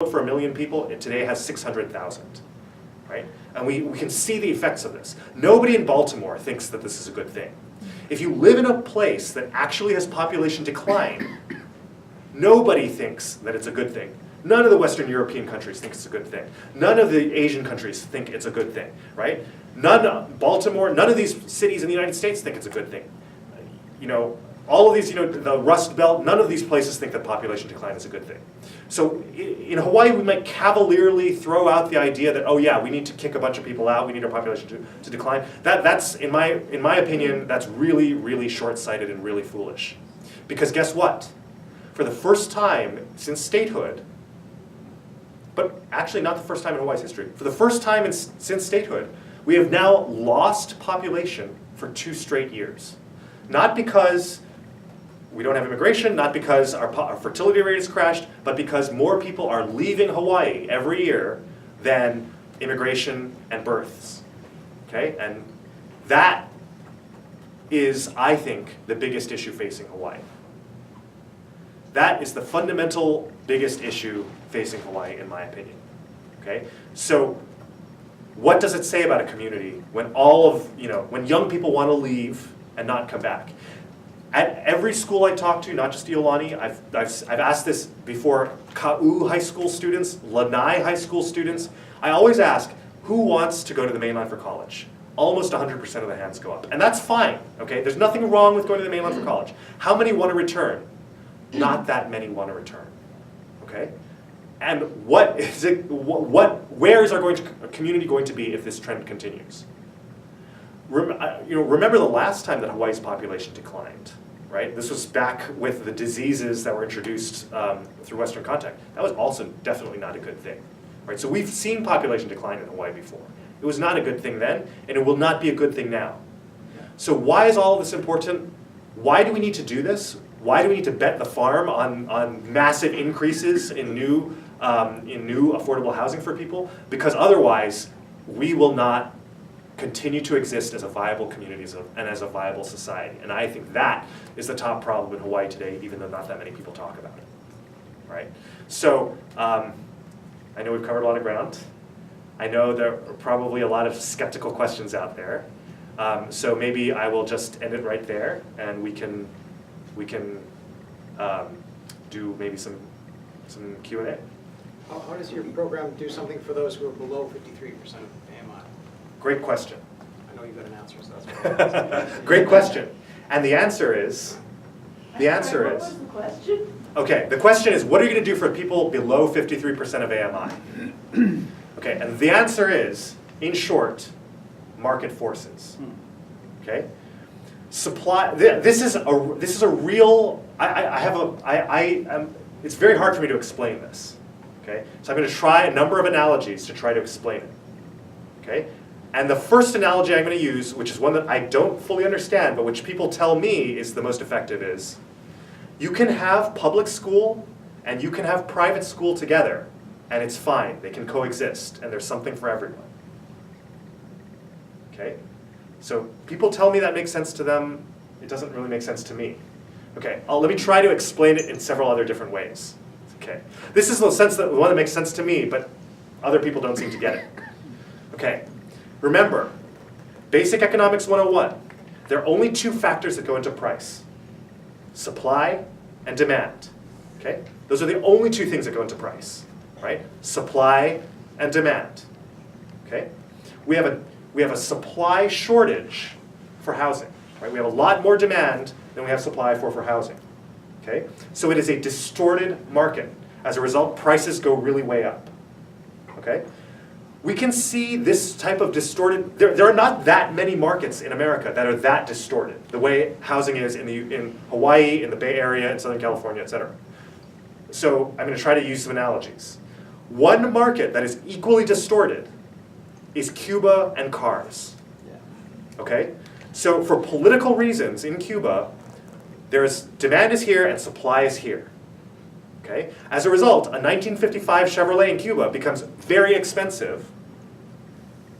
for 1 million people, it today has 600,000, right? And we can see the effects of this. Nobody in Baltimore thinks that this is a good thing. If you live in a place that actually has population decline, nobody thinks that it's a good thing. None of the Western European countries think it's a good thing. None of the Asian countries think it's a good thing, right? Baltimore, none of these cities in the United States think it's a good thing. All of these, the Rust Belt, none of these places think that population decline is a good thing. So in Hawaii, we might cavalierly throw out the idea that, oh yeah, we need to kick a bunch of people out, we need our population to decline. That's, in my opinion, that's really, really short-sighted and really foolish. Because guess what? For the first time since statehood, but actually not the first time in Hawaii's history, for the first time since statehood, we have now lost population for 2 straight years. Not because we don't have immigration, not because our fertility rate has crashed, but because more people are leaving Hawaii every year than immigration and births. Okay? And that is, I think, the biggest issue facing Hawaii. That is the fundamental biggest issue facing Hawaii, in my opinion. Okay? So what does it say about a community when when young people want to leave and not come back? At every school I talk to, not just Iolani, I've asked this before Ka'u high school students, Lanai high school students. I always ask, who wants to go to the mainland for college? Almost 100% of the hands go up. And that's fine, okay? There's nothing wrong with going to the mainland for college. How many want to return? Not that many want to return, okay? And where is our community going to be if this trend continues? Remember the last time that Hawaii's population declined, right? This was back with the diseases that were introduced through Western contact. That was also definitely not a good thing, right? So we've seen population decline in Hawaii before. It was not a good thing then, and it will not be a good thing now. So why is all of this important? Why do we need to do this? Why do we need to bet the farm on massive increases in new affordable housing for people? Because otherwise, we will not continue to exist as a viable community and as a viable society. And I think that is the top problem in Hawaii today, even though not that many people talk about it, right? So I know we've covered a lot of ground. I know there are probably a lot of skeptical questions out there. So maybe I will just end it right there, and we can do maybe some Q&A. How does your program do something for those who are below 53% of AMI? Great question. I know you've got an answer, so that's what Great question. And the answer is, What was the question? okay, the question is, what are you going to do for people below 53% of AMI? Okay, and the answer is, in short, market forces. Okay? Supply, this is a real, it's very hard for me to explain this. Okay? So I'm going to try a number of analogies to try to explain it. Okay? And the first analogy I'm going to use, which is one that I don't fully understand, but which people tell me is the most effective, is you can have public school and you can have private school together, and it's fine. They can coexist, and there's something for everyone. Okay? So people tell me that makes sense to them. It doesn't really make sense to me. Okay, let me try to explain it in several other different ways. Okay, this is the one that makes sense to me, but other people don't seem to get it. Okay, remember, Basic Economics 101, there are only 2 factors that go into price: supply and demand. Okay, those are the only 2 things that go into price, right? Supply and demand. Okay, we have a supply shortage for housing, right? We have a lot more demand than we have supply for housing. Okay, so it is a distorted market. As a result, prices go really way up. Okay, we can see this type of distorted. There are not that many markets in America that are that distorted, the way housing is in Hawaii, in the Bay Area, in Southern California, etc. So I'm going to try to use some analogies. One market that is equally distorted is Cuba and cars. Okay, so for political reasons in Cuba, demand is here and supply is here. Okay, as a result, a 1955 Chevrolet in Cuba becomes very expensive,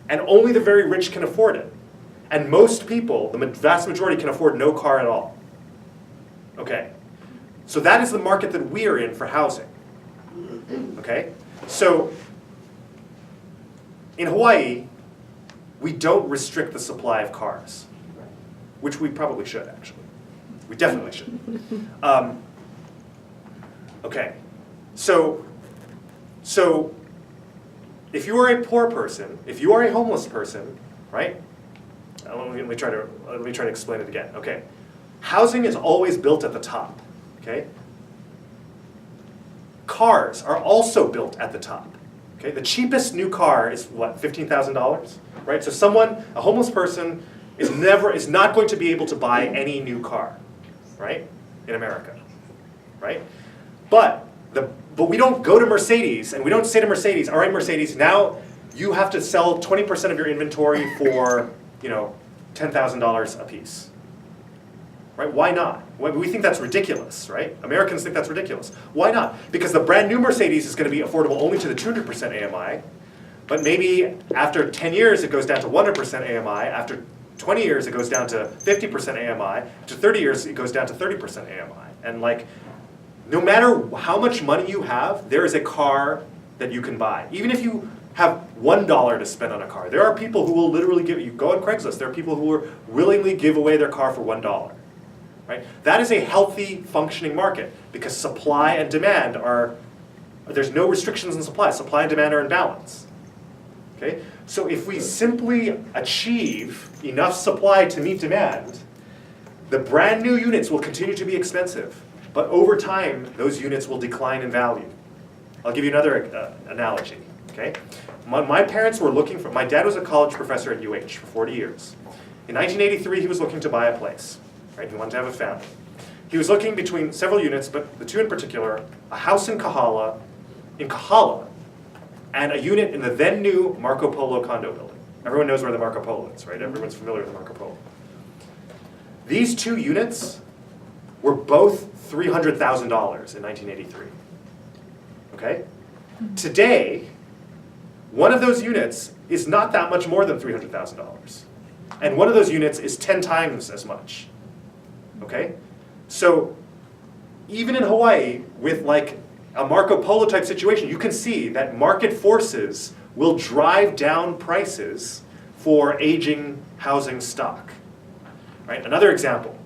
and only the very rich can afford it. And most people, the vast majority, can afford no car at all. Okay, so that is the market that we are in for housing. Okay, So in Hawaii, we don't restrict the supply of cars, which we probably should, actually. We definitely should. Okay, so if you are a poor person, if you are a homeless person, right? Let me try to explain it again. Okay, housing is always built at the top. Okay, cars are also built at the top. Okay, the cheapest new car is what, $15,000, right? So a homeless person, is not going to be able to buy any new car, right? In America, right? But we don't go to Mercedes and we don't say to Mercedes, all right, Mercedes, now you have to sell 20% of your inventory for, $10,000 a piece. Right? Why not? We think that's ridiculous, right? Americans think that's ridiculous. Why not? Because the brand new Mercedes is going to be affordable only to the 200% AMI, but maybe after 10 years it goes down to 100% AMI, after 20 years it goes down to 50% AMI, after 30 years it goes down to 30% AMI. And no matter how much money you have, there is a car that you can buy. Even if you have $1 to spend on a car, there are people who will literally go on Craigslist, there are people who will willingly give away their car for $1. Right? That is a healthy, functioning market because supply and demand there's no restrictions in supply. Supply and demand are in balance. Okay? So if we simply achieve enough supply to meet demand, the brand new units will continue to be expensive, but over time, those units will decline in value. I'll give you another analogy. Okay? My parents were my dad was a college professor at UH for 40 years. In 1983, he was looking to buy a place. Right? He wanted to have a family. He was looking between several units, but the two in particular, a house in Kahala, and a unit in the then new Marco Polo condo building. Everyone knows where the Marco Polo is, right? Everyone's familiar with the Marco Polo. These two units were both $300,000 in 1983. Okay? Today, one of those units is not that much more than $300,000. And one of those units is 10 times as much. Okay? So even in Hawaii, with a Marco Polo type situation, you can see that market forces will drive down prices for aging housing stock. Right? Another example,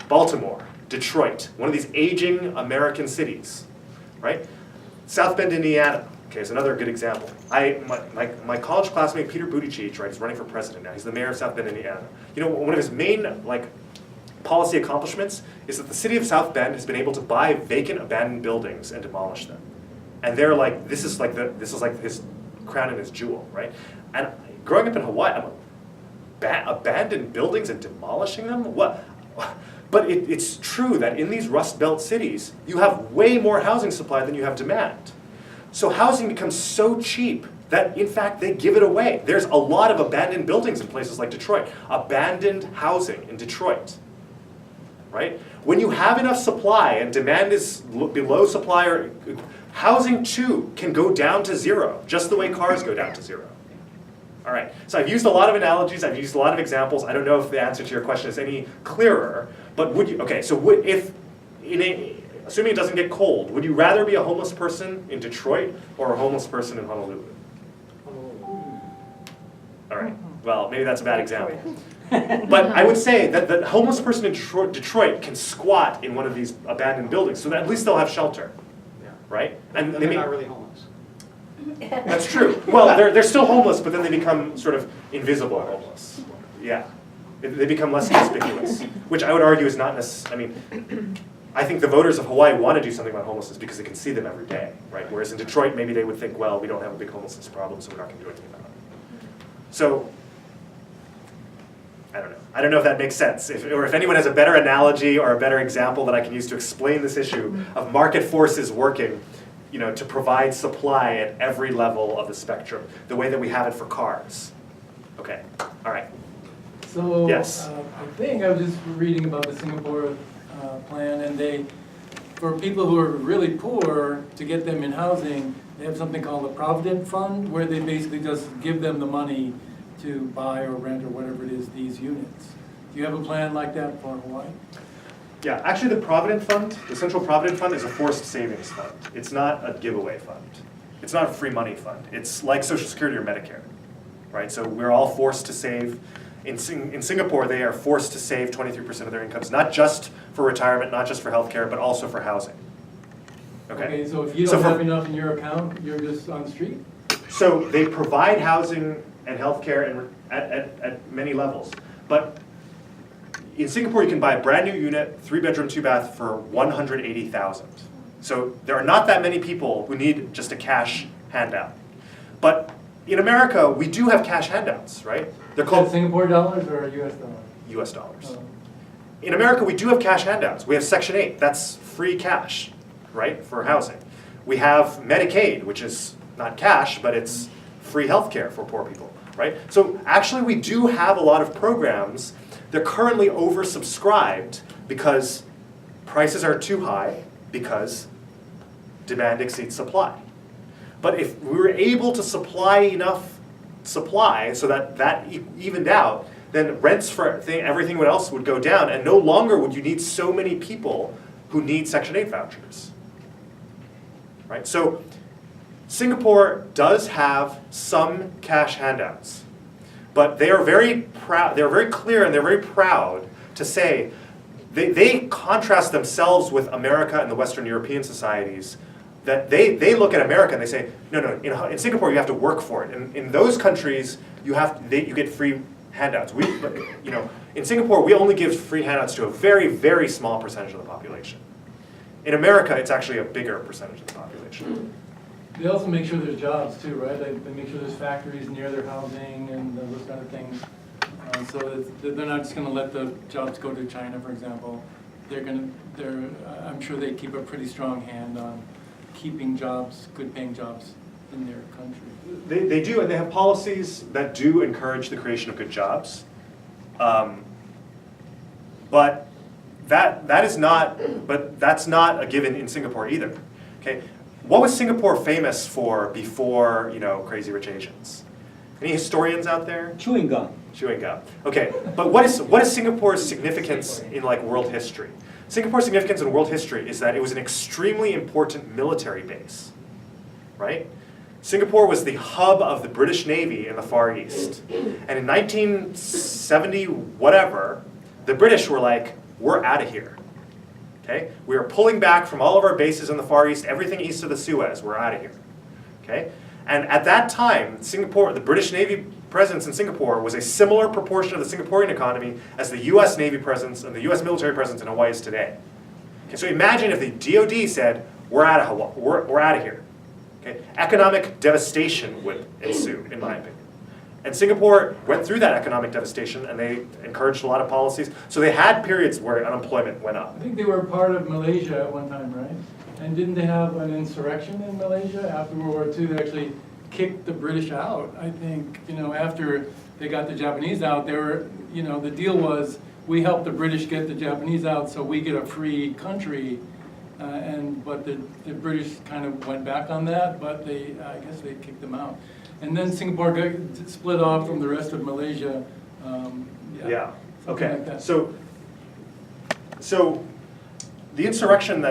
Baltimore, Detroit, one of these aging American cities. Right? South Bend, Indiana, okay, is another good example. My college classmate, Peter Buttigieg, right, is running for president now. He's the mayor of South Bend, Indiana. One of his main, policy accomplishments is that the city of South Bend has been able to buy vacant, abandoned buildings and demolish them. And they're this is his crown and his jewel, right? And growing up in Hawaii, abandoned buildings and demolishing them? What? But it's true that in these Rust Belt cities, you have way more housing supply than you have demand. So housing becomes so cheap that, in fact, they give it away. There's a lot of abandoned buildings in places like Detroit. Abandoned housing in Detroit. Right? When you have enough supply and demand is below supply, housing too can go down to zero, just the way cars go down to zero. All right, so I've used a lot of analogies, I've used a lot of examples. I don't know if the answer to your question is any clearer, but assuming it doesn't get cold, would you rather be a homeless person in Detroit or a homeless person in Honolulu? All right, well, maybe that's a bad example. But I would say that the homeless person in Detroit can squat in one of these abandoned buildings, so that at least they'll have shelter, right? And they're not really homeless. That's true. Well, they're still homeless, but then they become sort of invisible homeless. Yeah, they become less conspicuous, which I would argue is not necessarily. I think the voters of Hawaii want to do something about homelessness because they can see them every day, right? Whereas in Detroit, maybe they would think, well, we don't have a big homelessness problem, so we're not going to do anything about it. So, I don't know. I don't know if that makes sense, or if anyone has a better analogy or a better example that I can use to explain this issue of market forces working, to provide supply at every level of the spectrum, the way that we have it for cars. Okay, all right. So, yes. I think I was just reading about the Singapore plan, and for people who are really poor, to get them in housing, they have something called a Provident Fund, where they basically just give them the money to buy or rent or whatever it is, these units. Do you have a plan like that for Hawaii? Yeah, actually the Provident Fund, the Central Provident Fund, is a forced savings fund. It's not a giveaway fund. It's not a free money fund. It's like Social Security or Medicare, right? So we're all forced to save. In Singapore, they are forced to save 23% of their incomes, not just for retirement, not just for healthcare, but also for housing. Okay? So if you don't have enough in your account, you're just on the street? So they provide housing and healthcare at many levels. But in Singapore, you can buy a brand new unit, 3-bedroom, 2-bath for 180,000. So there are not that many people who need just a cash handout. But in America, we do have cash handouts, right? They're called Singapore dollars or US dollars? US dollars. Oh. In America, we do have cash handouts. We have Section 8, that's free cash, right, for housing. We have Medicaid, which is not cash, but it's free healthcare for poor people, right? So actually, we do have a lot of programs. They're currently oversubscribed because prices are too high, because demand exceeds supply. But if we were able to supply enough supply so that evened out, then rents for everything else would go down, and no longer would you need so many people who need Section 8 vouchers. Right? So Singapore does have some cash handouts, but they are very proud, they're very clear and they're very proud to say, they contrast themselves with America and the Western European societies, that they look at America and they say, no, in Singapore you have to work for it. In those countries, you get free handouts. In Singapore, we only give free handouts to a very, very small percentage of the population. In America, it's actually a bigger percentage of the population. They also make sure there's jobs too, right? They make sure there's factories near their housing and those kind of things. So they're not just going to let the jobs go to China, for example. I'm sure they keep a pretty strong hand on keeping jobs, good-paying jobs in their country. They do, and they have policies that do encourage the creation of good jobs. But that's not a given in Singapore either. Okay, what was Singapore famous for before Crazy Rich Asians? Any historians out there? Chewing gum. Chewing gum. Okay, but what is Singapore's significance in world history? Singapore's significance in world history is that it was an extremely important military base, right? Singapore was the hub of the British Navy in the Far East. And in 1970 whatever, the British were like, we're out of here. Okay? We are pulling back from all of our bases in the Far East, everything east of the Suez, we're out of here. Okay? And at that time, Singapore, the British Navy presence in Singapore was a similar proportion of the Singaporean economy as the US Navy presence and the US military presence in Hawaii is today. Okay, so imagine if the DoD said, we're out of Hawaii, we're out of here. Okay? Economic devastation would ensue, in my opinion. And Singapore went through that economic devastation and they encouraged a lot of policies. So they had periods where unemployment went up. I think they were part of Malaysia at one time, right? And didn't they have an insurrection in Malaysia after World War II? They actually kicked the British out. I think, after they got the Japanese out, they were, the deal was we help the British get the Japanese out so we get a free country. But the British kind of went back on that, but I guess they kicked them out. And then Singapore got split off from the rest of Malaysia. Yeah. Okay. Like that. So the insurrection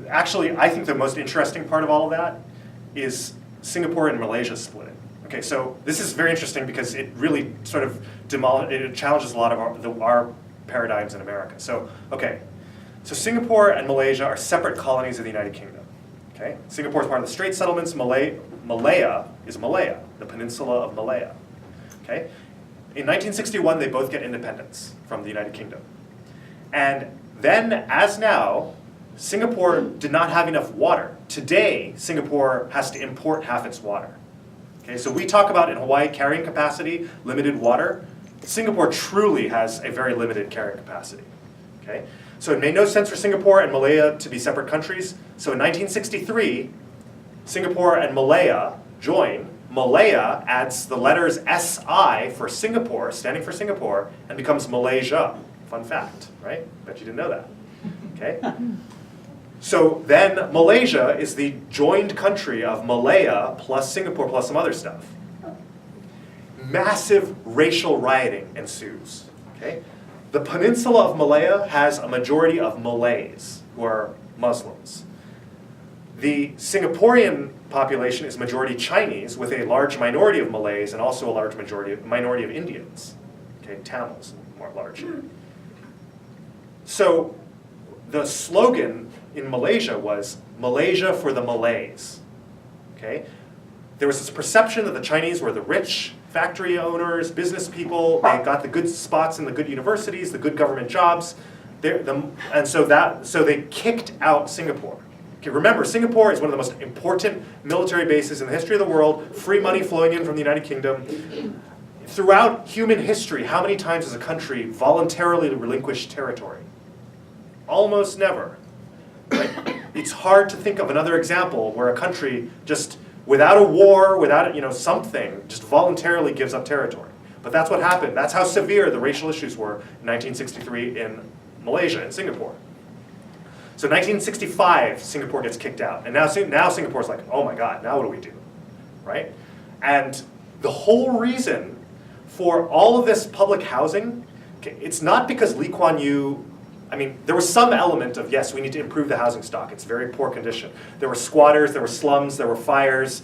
actually, I think the most interesting part of all of that is Singapore and Malaysia splitting. Okay, so this is very interesting because it really sort of it challenges a lot of our paradigms in America. So Singapore and Malaysia are separate colonies of the United Kingdom. Okay, Singapore is part of the Straits Settlements. Malaya is Malaya, the peninsula of Malaya. Okay, in 1961 they both get independence from the United Kingdom, and then, as now, Singapore did not have enough water. Today, Singapore has to import half its water. Okay, so we talk about in Hawaii carrying capacity, limited water. Singapore truly has a very limited carrying capacity. Okay, so it made no sense for Singapore and Malaya to be separate countries. So in 1963, Singapore and Malaya join. Malaya adds the letters SI for Singapore, standing for Singapore, and becomes Malaysia. Fun fact, right? Bet you didn't know that. Okay. So then Malaysia is the joined country of Malaya plus Singapore plus some other stuff. Massive racial rioting ensues. Okay? The peninsula of Malaya has a majority of Malays, who are Muslims. The Singaporean population is majority Chinese with a large minority of Malays and also a large minority of Indians, okay, Tamils more largely. So the slogan in Malaysia was Malaysia for the Malays, okay? There was this perception that the Chinese were the rich factory owners, business people, they got the good spots in the good universities, the good government jobs, so they kicked out Singapore. Okay, remember, Singapore is one of the most important military bases in the history of the world, free money flowing in from the United Kingdom. Throughout human history, how many times has a country voluntarily relinquished territory? Almost never. Right? It's hard to think of another example where a country just, without a war, without something, just voluntarily gives up territory. But that's what happened. That's how severe the racial issues were in 1963 in Malaysia and Singapore. So 1965, Singapore gets kicked out. And now Singapore's like, oh my God, now what do we do? Right? And the whole reason for all of this public housing, it's not because Lee Kuan Yew, there was some element of, yes, we need to improve the housing stock. It's very poor condition. There were squatters, there were slums, there were fires,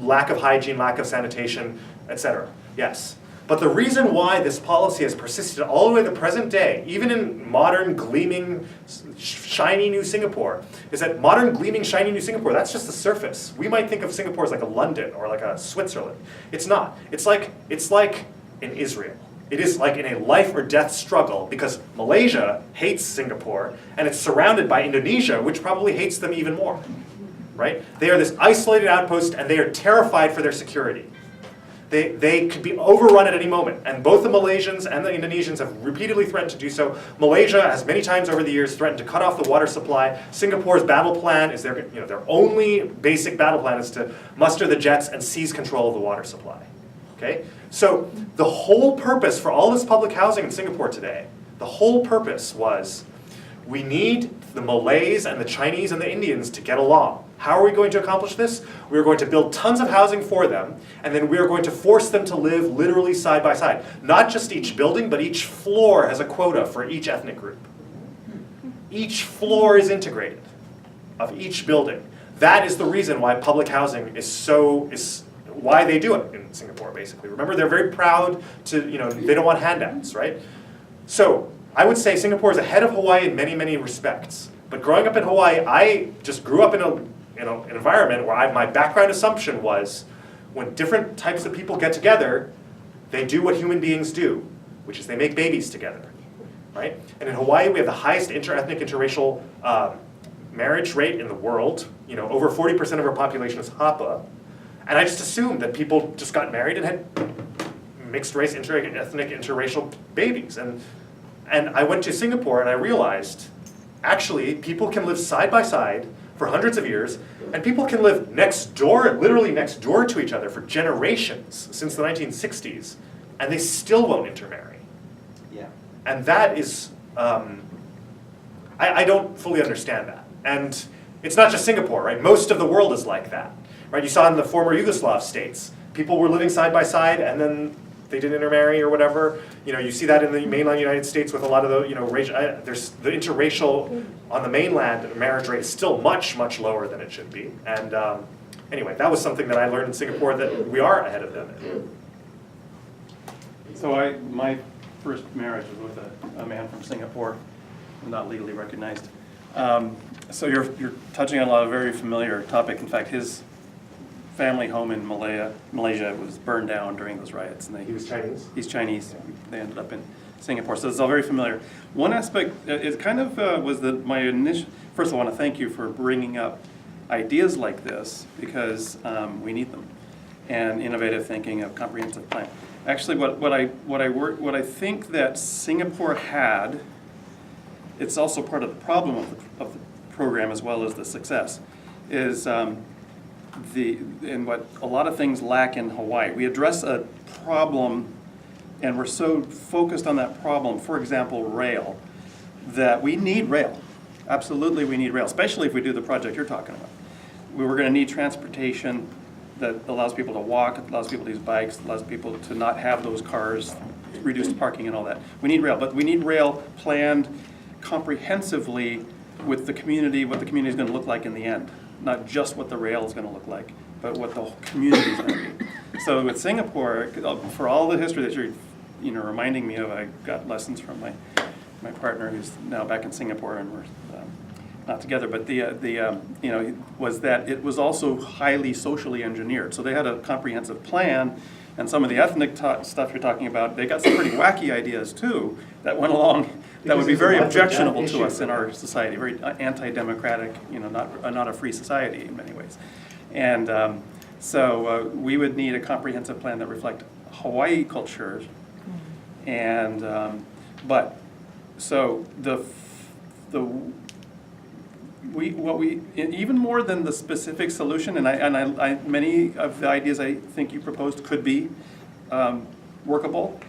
lack of hygiene, lack of sanitation, etc. Yes. But the reason why this policy has persisted all the way to the present day, even in modern, gleaming, shiny new Singapore, is that modern, gleaming, shiny new Singapore, that's just the surface. We might think of Singapore as like a London or like a Switzerland. It's not. It's like in Israel. It is like in a life or death struggle because Malaysia hates Singapore and it's surrounded by Indonesia, which probably hates them even more. Right? They are this isolated outpost and they are terrified for their security. They could be overrun at any moment, and both the Malaysians and the Indonesians have repeatedly threatened to do so. Malaysia has many times over the years threatened to cut off the water supply. Singapore's battle plan is their only basic battle plan is to muster the jets and seize control of the water supply. Okay? So the whole purpose for all this public housing in Singapore today, the whole purpose was we need the Malays and the Chinese and the Indians to get along. How are we going to accomplish this? We are going to build tons of housing for them, and then we are going to force them to live literally side by side. Not just each building, but each floor has a quota for each ethnic group. Each floor is integrated of each building. That is the reason why public housing is why they do it in Singapore, basically. Remember, they're very proud to, they don't want handouts, right? So I would say Singapore is ahead of Hawaii in many, many respects. But growing up in Hawaii, I just grew up in an environment where my background assumption was when different types of people get together, they do what human beings do, which is they make babies together, right? And in Hawaii, we have the highest interethnic, interracial marriage rate in the world. Over 40% of our population is Hapa. And I just assumed that people just got married and had mixed race, interethnic, interracial babies. And I went to Singapore and I realized, actually, people can live side by side for hundreds of years, and people can live next door, literally next door to each other for generations, since the 1960s, and they still won't intermarry. Yeah. And that is, I don't fully understand that. And it's not just Singapore, right? Most of the world is like that, right? You saw in the former Yugoslav states, people were living side by side, and then they didn't intermarry or whatever. You see that in the mainland United States with a lot of the, there's the interracial on the mainland marriage rate is still much, much lower than it should be. And anyway, that was something that I learned in Singapore that we are ahead of them in. So my first marriage was with a man from Singapore, not legally recognized. So you're touching on a lot of very familiar topic. In fact, his family home in Malaysia was burned down during those riots. And He was Chinese? He's Chinese. They ended up in Singapore. So it's all very familiar. One aspect, it kind of was that my initial, first I want to thank you for bringing up ideas like this because we need them. And innovative thinking, a comprehensive plan. Actually, what I think that Singapore had, it's also part of the problem of the program as well as the success, is and what a lot of things lack in Hawaii. We address a problem and we're so focused on that problem, for example, rail, that we need rail. Absolutely we need rail, especially if we do the project you're talking about. We're going to need transportation that allows people to walk, allows people to use bikes, allows people to not have those cars, reduced parking and all that. We need rail, but we need rail planned comprehensively with the community, what the community is going to look like in the end. not just what the rail is going to look like, but what the whole community is going to be. So with Singapore, for all the history that you're reminding me of, I got lessons from my partner who's now back in Singapore, and we're not together, but was that it was also highly socially engineered. So they had a comprehensive plan, and some of the ethnic stuff you're talking about, they got some pretty wacky ideas too that went along that would be very objectionable to us in our society, very anti-democratic, not a free society in many ways. And so we would need a comprehensive plan that reflect Hawaii culture, and even more than the specific solution, and many of the ideas I think you proposed could be workable,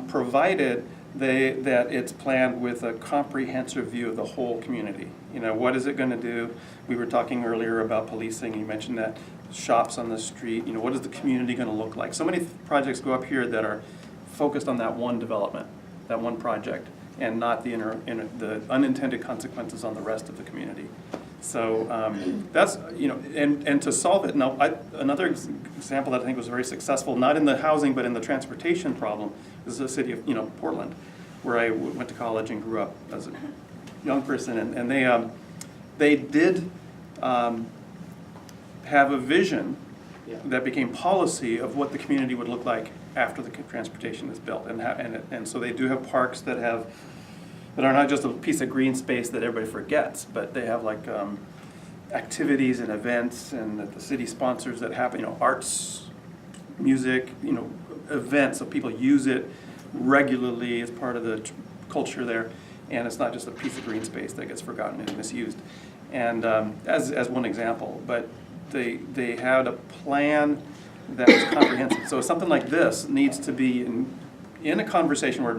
provided that it's planned with a comprehensive view of the whole community. What is it going to do? We were talking earlier about policing. You mentioned that shops on the street. What is the community going to look like? So many projects go up here that are focused on that one development, that one project, and not the unintended consequences on the rest of the community. So that's, and to solve it, now another example that I think was very successful, not in the housing but in the transportation problem, is the city of Portland, where I went to college and grew up as a young person, and they did have a vision that became policy of what the community would look like after the transportation is built, and so they do have parks that are not just a piece of green space that everybody forgets, but they have like activities and events, and that the city sponsors that happen, arts, music, events, so people use it regularly as part of the culture there, and it's not just a piece of green space that gets forgotten and misused. And as one example, but they had a plan that was comprehensive. So something like this needs to be in a conversation where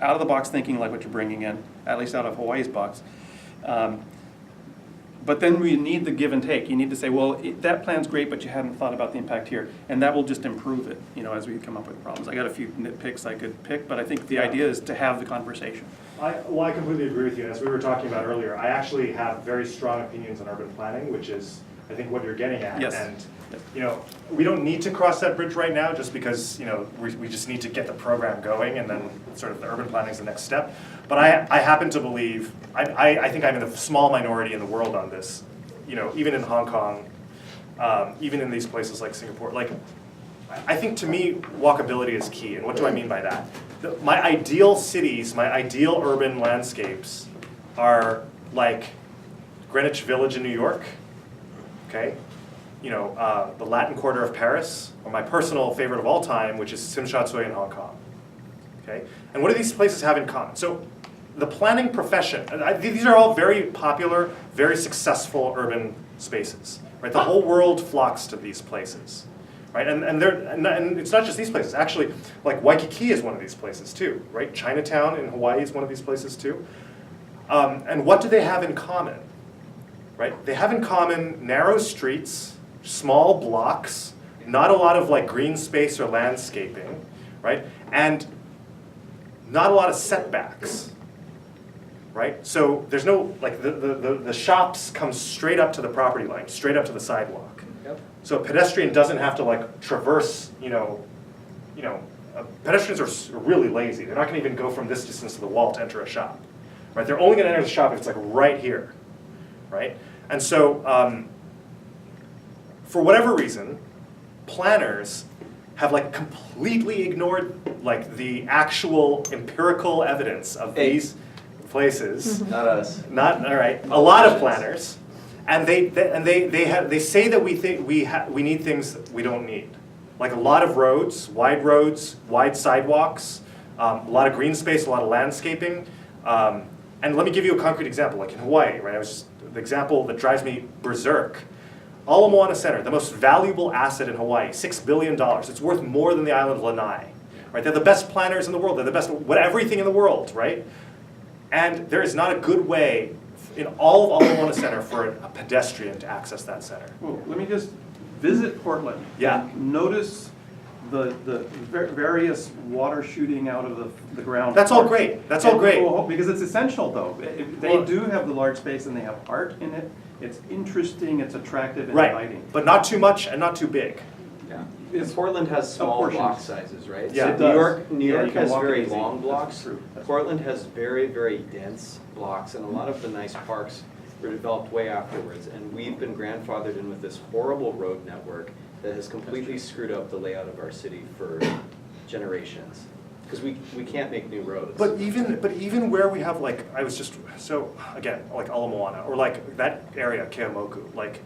out of the box thinking like what you're bringing in, at least out of Hawaii's box. But then we need the give and take. You need to say, well, that plan's great, but you hadn't thought about the impact here, and that will just improve it, as we come up with problems. I got a few nitpicks I could pick, but I think the idea is to have the conversation. I completely agree with you. As we were talking about earlier, I actually have very strong opinions on urban planning, which is, I think, what you're getting at. Yes. And we don't need to cross that bridge right now, just because we just need to get the program going, and then sort of the urban planning is the next step. But I happen to believe, I think I'm in a small minority in the world on this. Even in Hong Kong, even in these places like Singapore, I think to me walkability is key. And what do I mean by that? My ideal cities, my ideal urban landscapes are like Greenwich Village in New York. Okay, the Latin Quarter of Paris, or my personal favorite of all time, which is Tsim Sha Tsui in Hong Kong. Okay, and what do these places have in common? So, the planning profession. These are all very popular, very successful urban spaces. Right, the whole world flocks to these places. Right, and it's not just these places. Actually, like Waikiki is one of these places too. Right, Chinatown in Hawaii is one of these places too. And what do they have in common? Right? They have in common narrow streets, small blocks, not a lot of green space or landscaping, right? And not a lot of setbacks, right? So there's no, the shops come straight up to the property line, straight up to the sidewalk. Yep. So a pedestrian doesn't have to traverse, pedestrians are really lazy. They're not gonna even go from this distance to the wall to enter a shop, right? They're only gonna enter the shop if it's right here, right? And so, for whatever reason, planners have completely ignored the actual empirical evidence of these places. Not us. Not all right. A lot of planners, and they say that we need things that we don't need, like a lot of roads, wide sidewalks, a lot of green space, a lot of landscaping. And let me give you a concrete example, like in Hawaii, right? The example that drives me berserk. Ala Moana Center, the most valuable asset in Hawaii, $6 billion. It's worth more than the island of Lanai, right? They're the best planners in the world. They're the best, everything in the world, right? And there is not a good way in all of Ala Moana Center for a pedestrian to access that center. Well, let me just visit Portland. Yeah. Notice the various water shooting out of the ground. That's all great. That's all great. Because it's essential, though. They do have the large space, and they have art in it, it's interesting, it's attractive and Right, inviting. but not too much and not too big. Yeah. It's- Portland has small portions. block sizes, right? Yeah, So it New does. York, New Yeah, York you can has walk very easy. long That's blocks. true. That's Portland has very, very dense blocks, and a lot of the nice parks were developed way afterwards. And we've been grandfathered in with this horrible road network that has completely screwed up the layout of our city for generations. Because we can't make new roads. But even where we have like, I was just, so again, like Ala Moana, or like that area, Keamoku, like,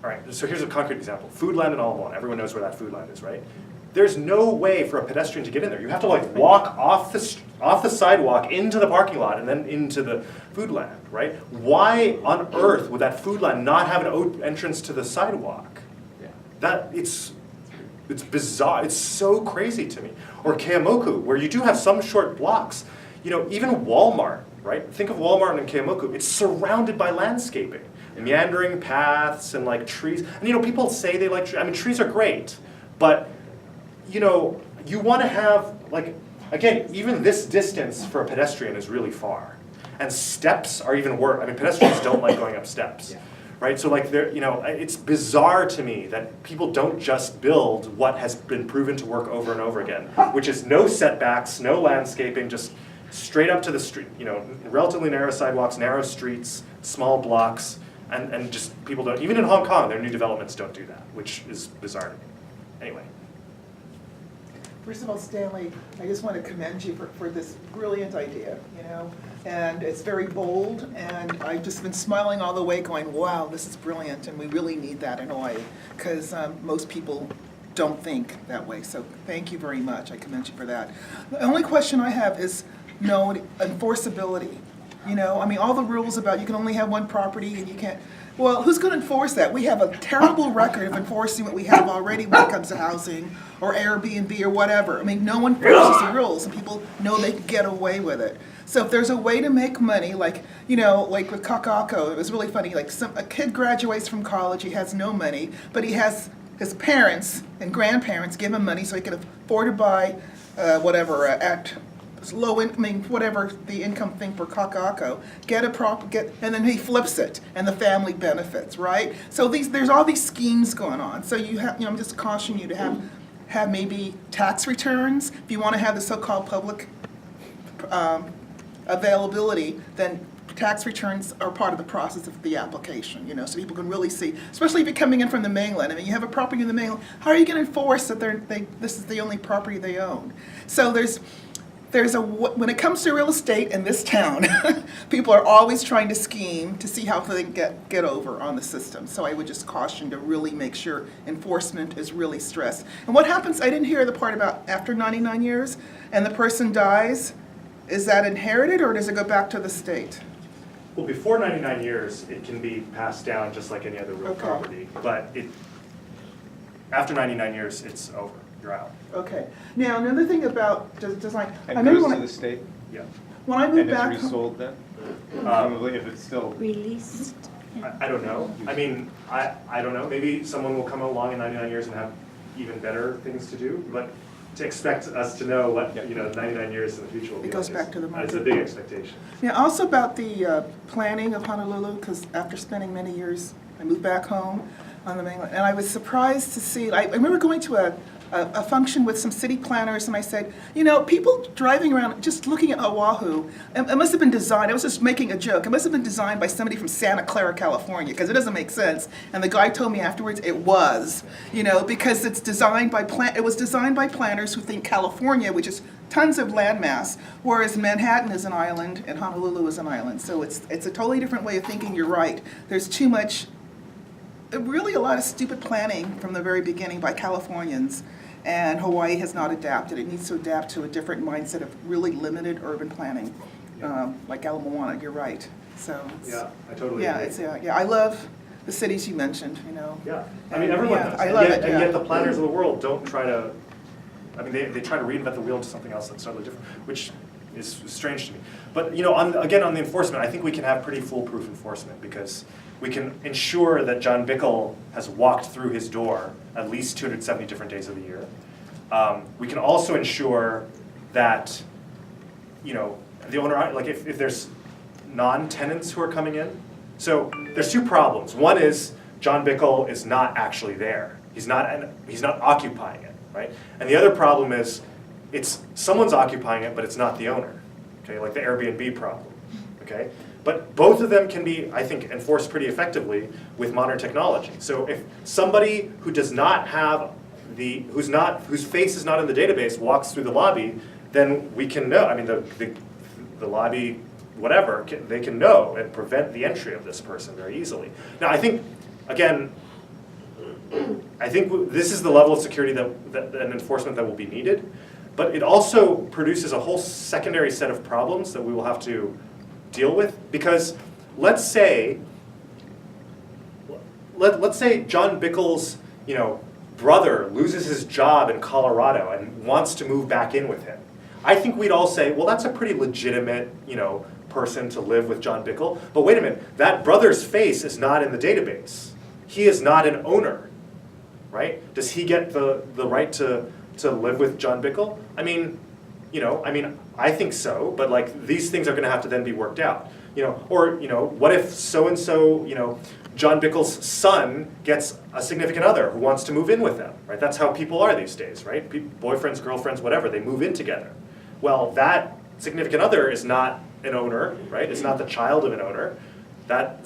all right, so here's a concrete example. Foodland in Ala Moana, everyone knows where that Foodland is, right? There's no way for a pedestrian to get in there. You have to like walk off the sidewalk into the parking lot and then into the Foodland, right? Why on earth would that Foodland not have an entrance to the sidewalk? Yeah. That, it's bizarre, it's so crazy to me. Or Keamoku, where you do have some short blocks. You know, even Walmart, right? Think of Walmart and Keamoku, it's surrounded by landscaping. Meandering paths and like trees. And you know, people say they like trees, I mean trees are great, but you know, you want to have, like, again, even this distance for a pedestrian is really far. And steps are even worse. I mean, pedestrians don't like going up steps, right? So like, you know, it's bizarre to me that people don't just build what has been proven to work over and over again, which is no setbacks, no landscaping, just straight up to the street, you know, relatively narrow sidewalks, narrow streets, small blocks, and just people don't, even in Hong Kong, their new developments don't do that, which is bizarre to me. Anyway. First of all, Stanley, I just want to commend you for this brilliant idea, you know, and it's very bold, and I've just been smiling all the way going, wow, this is brilliant, and we really need that in Hawaii, because most people don't think that way, so thank you very much, I commend you for that. The only question I have is, enforceability, you know, I mean, all the rules about you can only have one property and you can't, well, who's going to enforce that? We have a terrible record of enforcing what we have already when it comes to housing or Airbnb or whatever. I mean, no one enforces the rules, and people know they can get away with it. So if there's a way to make money, like, you know, like with Kakako, it was really funny. Like a kid graduates from college, he has no money, but he has his parents and grandparents give him money so he can afford to buy whatever at low income, I mean, whatever the income thing for Kakako, and then he flips it, and the family benefits, right? So there's all these schemes going on. So you have, you know, I'm just cautioning you to have maybe tax returns. If you want to have the so-called public availability, then tax returns are part of the process of the application, you know, so people can really see, especially if you're coming in from the mainland. I mean, you have a property in the mainland, how are you going to enforce that this is the only property they own? So when it comes to real estate in this town, people are always trying to scheme to see how they can get over on the system. So I would just caution to really make sure enforcement is really stressed. And what happens, I didn't hear the part about after 99 years and the person dies, is that inherited or does it go back to the state? Well, before 99 years, it can be passed down just like any other real Okay. property. But after 99 years, it's over. You're out. Okay. Now, another thing about design, I It remember goes to when the state, Yeah. I and moved it's back. resold then? Probably if it's still, Released. I don't know. I mean, I don't know. Maybe someone will come along in 99 years and have even better things to do. But to expect us to know what, you know, 99 years in the future will be It goes like back to the It's a market. big expectation. Yeah, also about the planning of Honolulu, because after spending many years, I moved back home on the mainland, and I was surprised to see, I remember going to a function with some city planners, and I said, you know, people driving around, just looking at Oahu, it must have been designed, I was just making a joke, it must have been designed by somebody from Santa Clara, California, because it doesn't make sense. And the guy told me afterwards it was, you know, because it was designed by planners who think California, which is tons of landmass, whereas Manhattan is an island and Honolulu is an island. So it's a totally different way of thinking, you're right. There's too much, really a lot of stupid planning from the very beginning by Californians, and Hawaii has not adapted. It needs to adapt to a different mindset of really limited urban planning, like Ala Moana, you're right. So Yeah, I totally yeah, agree. I love the cities you mentioned, you know. Yeah, I mean, everyone Yeah, does. I love it, And yeah. yet the planners of the world don't try to, I mean, they try to reinvent the wheel into something else that's totally different, which is strange to me. But, you know, again, on the enforcement, I think we can have pretty foolproof enforcement because we can ensure that John Bickel has walked through his door at least 270 different days of the year. We can also ensure that, you know, the owner, like if there's non-tenants who are coming in, So there's two problems. One is John Bickel is not actually there. He's not occupying it, right? And the other problem is someone's occupying it, but it's not the owner, okay? Like the Airbnb problem, okay? But both of them can be, I think, enforced pretty effectively with modern technology. So if somebody who does not have whose face is not in the database walks through the lobby, then we can know, I mean, the lobby, whatever, they can know and prevent the entry of this person very easily. Now, I think, again, this is the level of security and enforcement that will be needed, but it also produces a whole secondary set of problems that we will have to deal with, because let's say John Bickel's, brother loses his job in Colorado and wants to move back in with him. I think we'd all say, well, that's a pretty legitimate, person to live with John Bickel. But wait a minute, that brother's face is not in the database. He is not an owner, right? Does he get the right to live with John Bickel? I mean, I think so, but like these things are going to have to then be worked out. Or what if so-and-so, John Bickel's son gets a significant other who wants to move in with them, right? That's how people are these days, right? Boyfriends, girlfriends, whatever, they move in together. Well, that significant other is not an owner, right? It's not the child of an owner. Then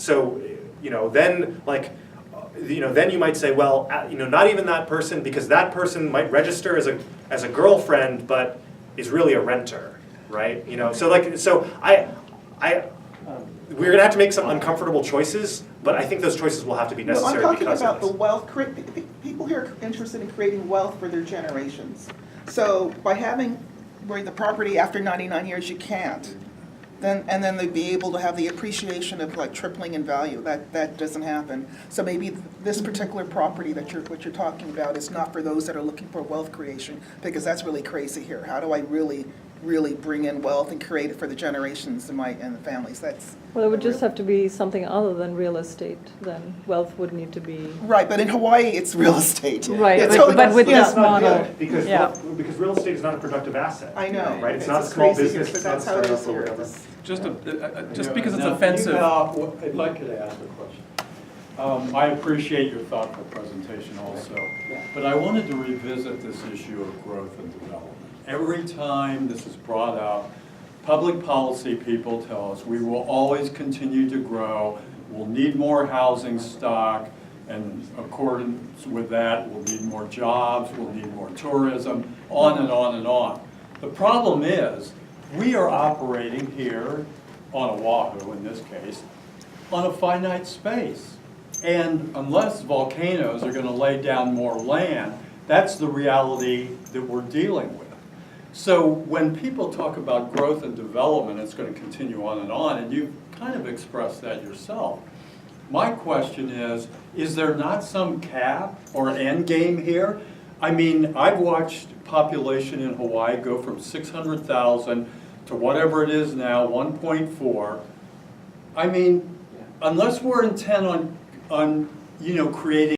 then you might say, well, not even that person, because that person might register as a girlfriend, but is really a renter, right? We're gonna have to make some uncomfortable choices, but I think those choices will have to be necessary Well, I'm because talking about of the this. wealth, people here are interested in creating wealth for their generations. So by having, where the property after 99 years you can't, and then they'd be able to have the appreciation of like tripling in value. That doesn't happen. So maybe this particular property what you're talking about is not for those that are looking for wealth creation, because that's really crazy here. How do I really bring in wealth and create it for the generations and the families? Well, it would just have to be something other than real estate. Then wealth would need to be Right, but in Hawaii it's real estate. right. Yeah, But, totally. but with Yeah. this model, Because yeah. because real estate is not a productive asset. I know. Right? It's not a small crazy here, business, but it's not a that's how it is startup or here. whatever. Just because it's Now, offensive. I'd like you to ask a question. I appreciate your thoughtful presentation also, but I wanted to revisit this issue of growth and development. Every time this is brought up, public policy people tell us we will always continue to grow, we'll need more housing stock, and in accordance with that, we'll need more jobs, we'll need more tourism, on and on and on. The problem is, we are operating here on Oahu, in this case, on a finite space. And unless volcanoes are going to lay down more land, that's the reality that we're dealing with. So when people talk about growth and development, it's going to continue on, and you've kind of expressed that yourself. My question is there not some cap or an end game here? I mean, I've watched population in Hawaii go from 600,000 to whatever it is now, 1.4. I mean, unless we're intent on creating